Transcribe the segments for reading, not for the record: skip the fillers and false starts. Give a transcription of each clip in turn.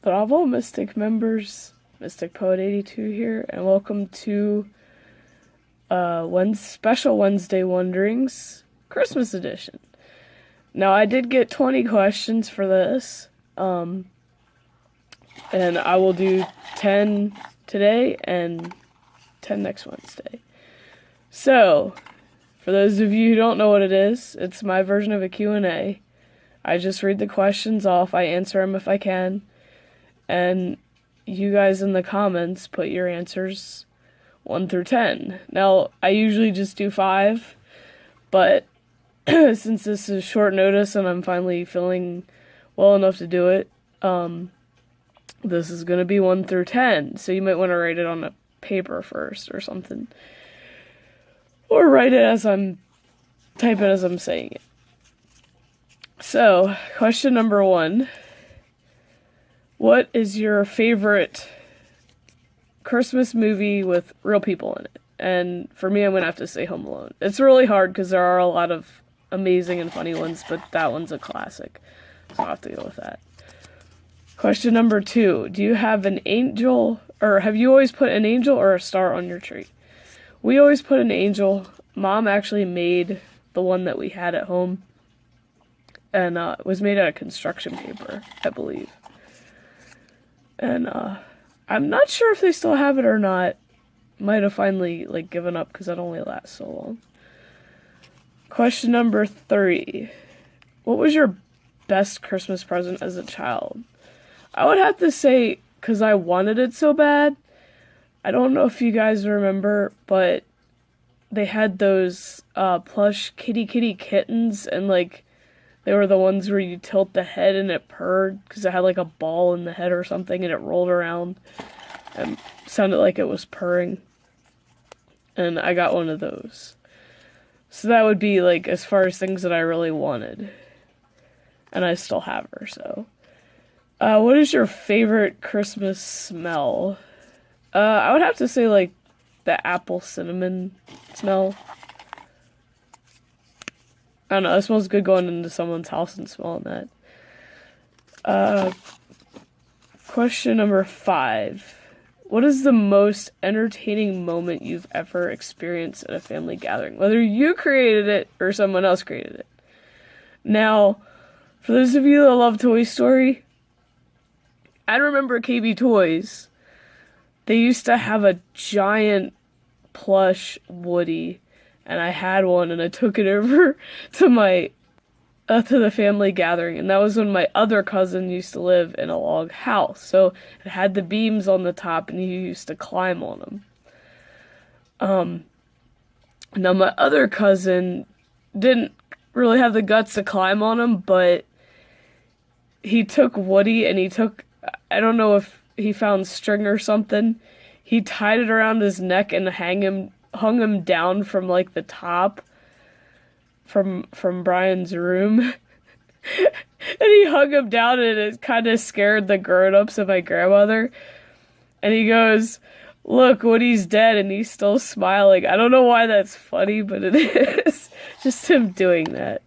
Bravo, Mystic members. Mystic Poet 82 here, and welcome to special Wednesday Wonderings Christmas edition. Now, I did get 20 questions for this, and I will do 10 today and 10 next Wednesday. So, for those of you who don't know what it is, it's my version of a Q&A. I just read the questions off, I answer them if I can, and you guys in the comments put your answers 1 through 10. Now, I usually just do 5, but since this is short notice and I'm finally feeling well enough to do it, this is going to be 1 through 10, so you might want to write it on a paper first or something. Or write it as type it as I'm saying it. So, question number 1. What is your favorite Christmas movie with real people in it? And for me, I'm going to have to say Home Alone. It's really hard because there are a lot of amazing and funny ones, but that one's a classic. So I'll have to go with that. Question number 2. Do you have an angel, or have you always put an angel or a star on your tree? We always put an angel. Mom actually made the one that we had at home. And it was made out of construction paper, I believe. And I'm not sure if they still have it or not. Might have finally given up because that only lasts so long. Question number 3. What was your best Christmas present as a child? I would have to say, because I wanted it so bad, I don't know if you guys remember, but they had those plush kitty kittens, and they were the ones where you tilt the head and it purred, because it had a ball in the head or something, and it rolled around and sounded like it was purring. And I got one of those. So that would be as far as things that I really wanted. And I still have her, so. What is your favorite Christmas smell? I would have to say the apple cinnamon smell. I don't know, it smells good going into someone's house and smelling that. Question number 5. What is the most entertaining moment you've ever experienced at a family gathering? Whether you created it or someone else created it. Now, for those of you that love Toy Story, I remember KB Toys. They used to have a giant plush Woody, and I had one, and I took it over to to the family gathering, and that was when my other cousin used to live in a log house, so it had the beams on the top, and he used to climb on them. Now my other cousin didn't really have the guts to climb on them, but he took Woody, and I don't know if he found string or something, he tied it around his neck and hung him down from the top from Brian's room. And he hung him down, and it kind of scared the grown-ups and my grandmother. And he goes, "Look, Woody's dead," and he's still smiling. I don't know why that's funny, but it is. Just him doing that.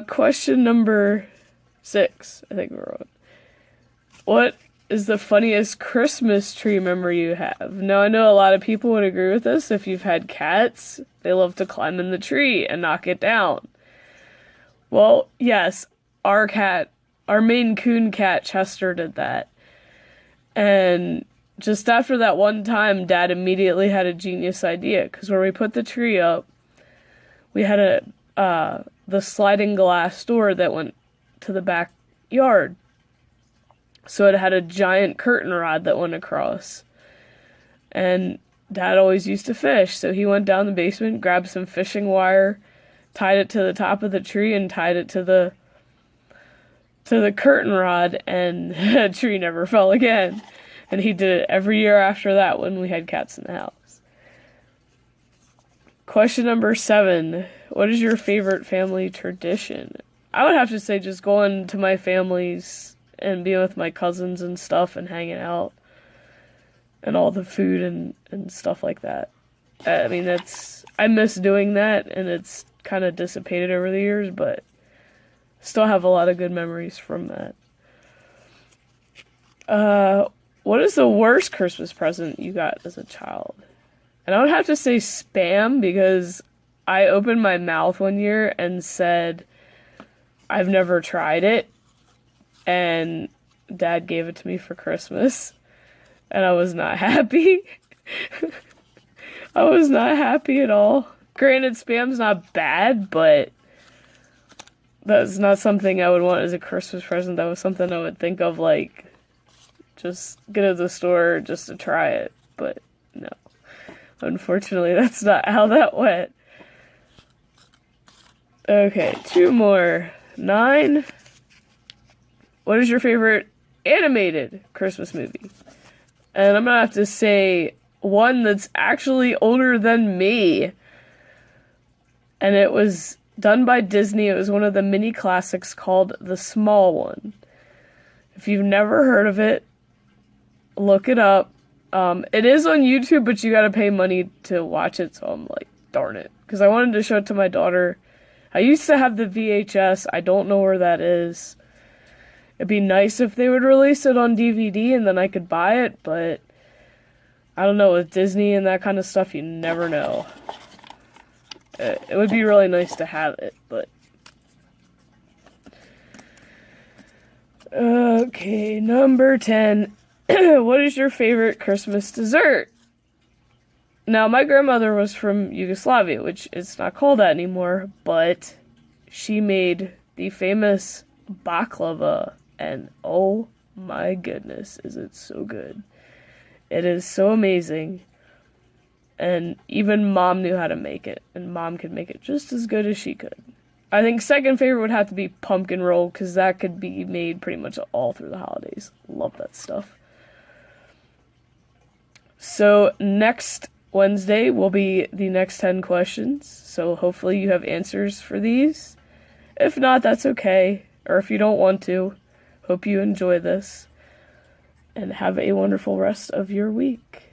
Question number 6, I think we're on. What is the funniest Christmas tree memory you have? Now, I know a lot of people would agree with this. If you've had cats, they love to climb in the tree and knock it down. Well, yes, our Maine Coon cat, Chester, did that. And just after that one time, Dad immediately had a genius idea, because when we put the tree up, we had the sliding glass door that went to the backyard. So it had a giant curtain rod that went across. And Dad always used to fish, so he went down the basement, grabbed some fishing wire, tied it to the top of the tree, and tied it to the curtain rod, and the tree never fell again. And he did it every year after that when we had cats in the house. Question number 7. What is your favorite family tradition? I would have to say just going to my family's and being with my cousins and stuff and hanging out and all the food and stuff like that. I mean, I miss doing that, and it's kind of dissipated over the years, but still have a lot of good memories from that. What is the worst Christmas present you got as a child? And I would have to say Spam, because I opened my mouth one year and said, I've never tried it, and Dad gave it to me for Christmas, and I was not happy. I was not happy at all. Granted, Spam's not bad, but that's not something I would want as a Christmas present. That was something I would think of, like, just get at the store just to try it, but no. Unfortunately, that's not how that went. Okay, 2 more. 9. What is your favorite animated Christmas movie? And I'm gonna have to say one that's actually older than me. And it was done by Disney. It was one of the mini classics called The Small One. If you've never heard of it, look it up. It is on YouTube, but you gotta pay money to watch it, so I'm like, darn it. Because I wanted to show it to my daughter. I used to have the VHS. I don't know where that is. It'd be nice if they would release it on DVD and then I could buy it, but I don't know, with Disney and that kind of stuff, you never know. It would be really nice to have it, but... Okay, number 10. What is your favorite Christmas dessert? Now, my grandmother was from Yugoslavia, which is not called that anymore, but she made the famous baklava, and oh my goodness, is it so good. It is so amazing, and even Mom knew how to make it, and Mom could make it just as good as she could. I think second favorite would have to be pumpkin roll, because that could be made pretty much all through the holidays. Love that stuff. So next Wednesday will be the next 10 questions, so hopefully you have answers for these. If not, that's okay, or if you don't want to, hope you enjoy this, and have a wonderful rest of your week.